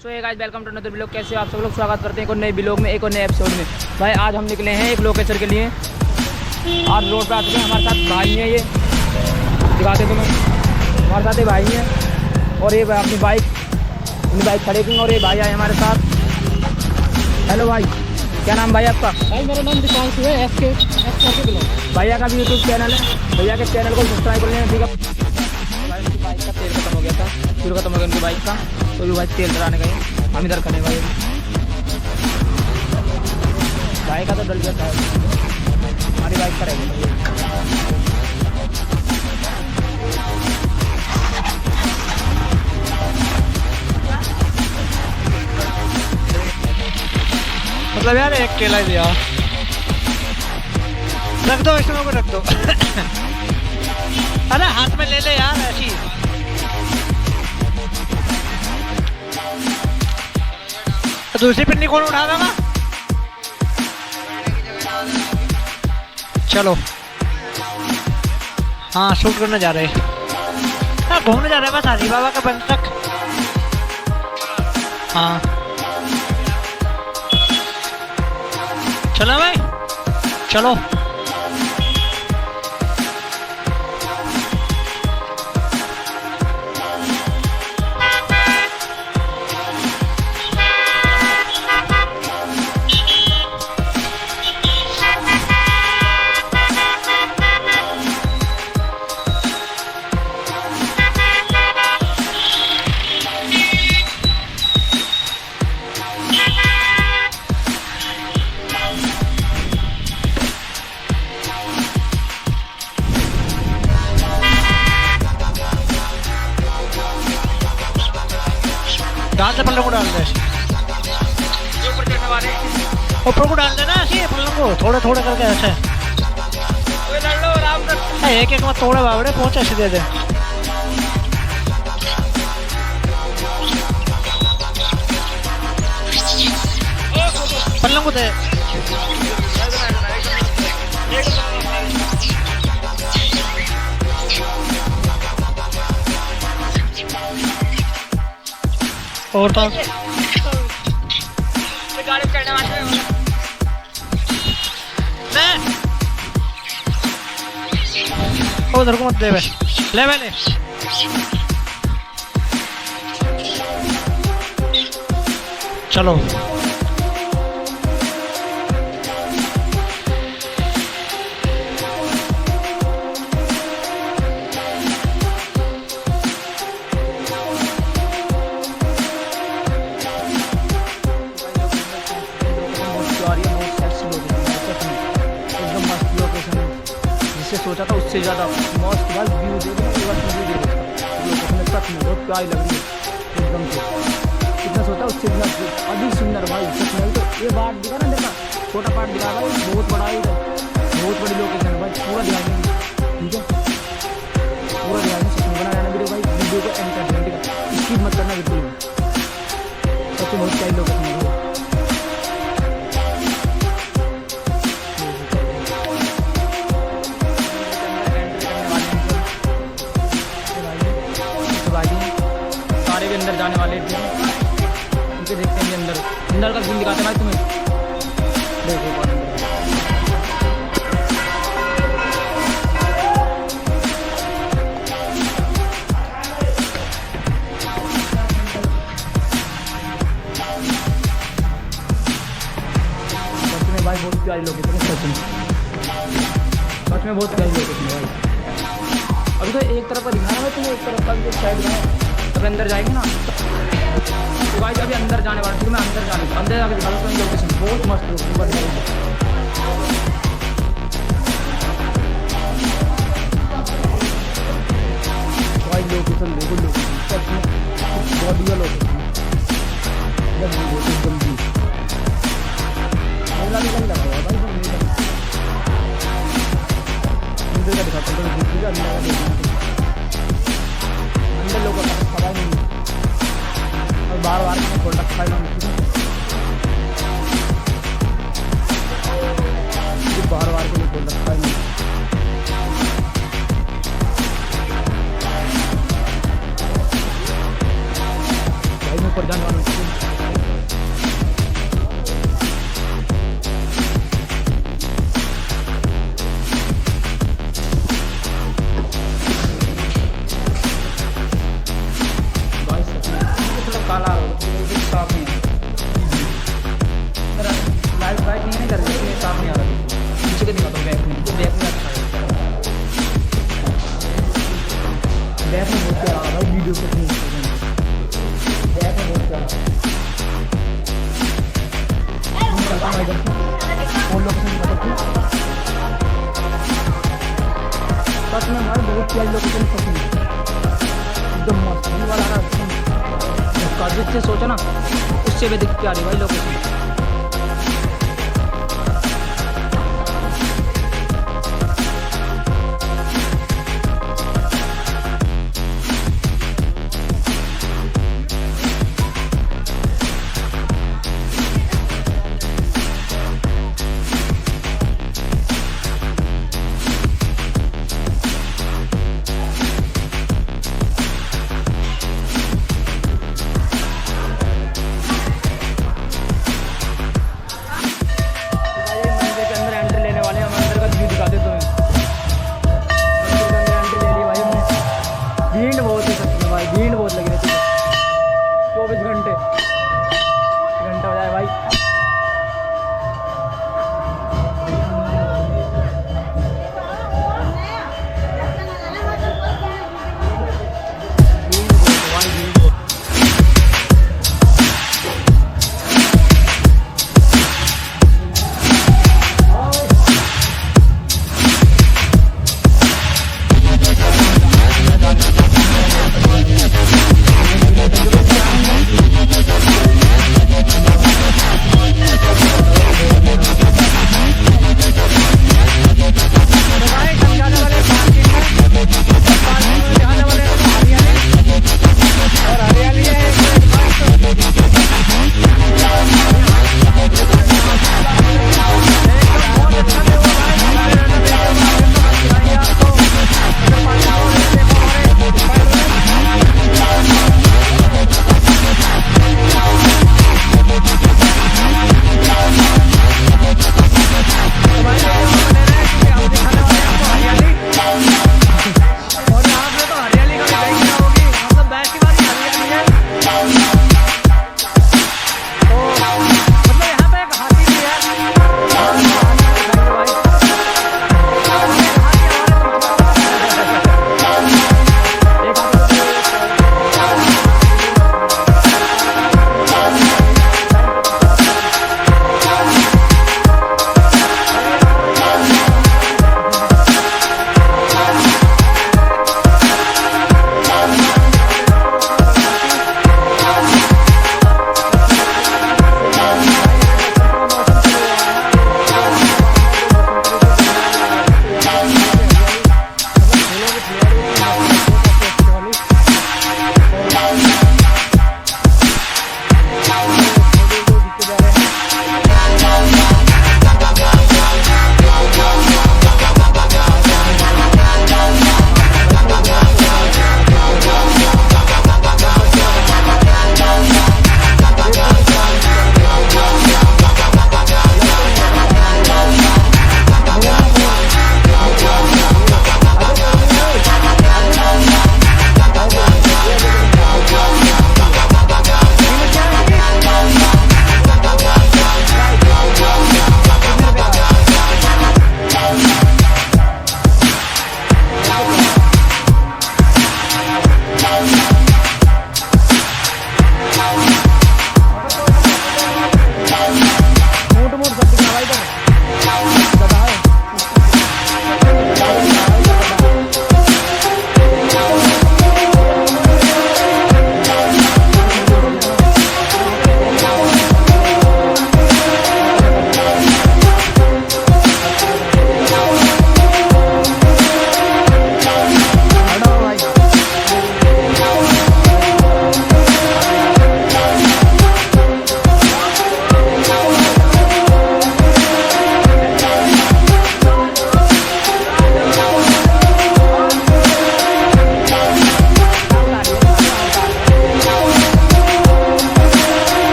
सो ये guys welcome to another blog. कैसे हो आप सब लोग? स्वागत करते हैं एक और नए ब्लॉग में, एक और नए एपिसोड में। भाई आज हम निकले हैं एक लोकेशन के लिए। आज रोड पे आ चुके हैं, हमारे साथ भाई हैं, ये दिखाते तुम्हें। हमारे साथ ये भाई हैं और ये अपनी बाइक खड़े की, और ये भाई आए हमारे साथ। हेलो भाई, क्या नाम भाई आपका? भाई मेरा नाम दिपांशु है। एस ब्लॉग भैया का भी यूट्यूब चैनल है, भैया के चैनल को सब्सक्राइब कर लेना, ठीक है। भाई उनकी बाइक का तेल खत्म हो गया था, फिर खत्म हो गया उनकी बाइक का, तो भी भाई तेल डराने गए। हम इधर खड़े भाई, बाइक का तो डल गया था, हमारी बाइक का रह गया। मतलब यार एक केला ही दिया, रख दो इसमें को, रख दो। अरे हाथ में ले ले यार, ऐसी दूसरी पिन्नी कौन उठा देगा? चलो हाँ, शूट करने जा रहे हैं, हाँ घूमने जा रहे हैं बस हरी बाबा का बंद तक। हाँ चलो भाई, चलो। डाल दे पल्लों को, डाल दे ऊपर को, डाल देना ऐसे पल्लों को, थोड़े थोड़े करके ऐसे। एक एक मत थोड़े बावड़े पहुंच, ऐसे दे दे। पल्लों को दे। और तो गाड़ी चढ़ने वाले उधर को मत दे, ले ले। चलो सोचा था उससे ज़्यादा मस्त वाला व्यू देखो ना, व्यू देखो लोकेशन सच में बहुत प्यारी लग रही है एकदम से। कितना सोचा उससे अधिक सुंदर भाई, सच में। तो ये पार्ट दिखा ना, देखा छोटा पार्ट दिखा भाई, बहुत बड़ा है, बहुत बड़ी लोकेशन है भाई। पूरा ध्यान देंगे, ठीक है, पूरा ध्यान में सच में बना रहना वीडियो भाई। वीडियो को एंड कर देना, ठीक है, स्किप मत करना बिल्कुल भी। सच में बहुत प्यारी लोकेशन है भाई। सारे अंदर जाने वाले थे, उनके देखते हैं अंदर का सीन दिखाते भाई तुम्हें, देखो भाई बहुत प्यारी लोकेशन है सच में बहुत प्यारी लोकेशन है भाई। अभी तो एक तरफ का दिखाना है तुम्हें, एक तरफ का भी साइड में। अभी अंदर जाएंगे ना तो भाई, अभी अंदर जाने वाला, फिर मैं अंदर जाके दिखा दूँ लोकेशन। बहुत मस्त लोकेशन भाई, लोकेशन देखो, लोकेशन सच में बहुत बढ़िया लोकेशन है एकदम भी। मेला नहीं लग रहा है भाई, अंदर का दिखाते हैं, अंदर का देखना, अंदर लोगों का सवाल नहीं है, और बार बार में खोल रखा है बार बार के लिए खोल रखा है। भाई मैं ऊपर जाने वाला हूँ। थोड़ा काला साफ नहीं है, लाइट वाइट नहीं कर रही है, साफ नहीं आ रहा। नीचे के दिखाता हूँ बैक में, तो बैक में अच्छा है, बैक में बहुत प्यारा आ रहा है वीडियो के थ्रू, बैक में बहुत प्यारा और लोकेशन सच में भाई बहुत प्यारी लोकेशन पसंद एकदम मस्त वाला का जिससे सोचा ना उससे भी दिख प्यारी भाई लोकेशन। भीड़ बहुत है सच में भाई, भीड़ बहुत लगी रहती है, 24 घंटे हो जाए भाई।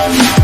है।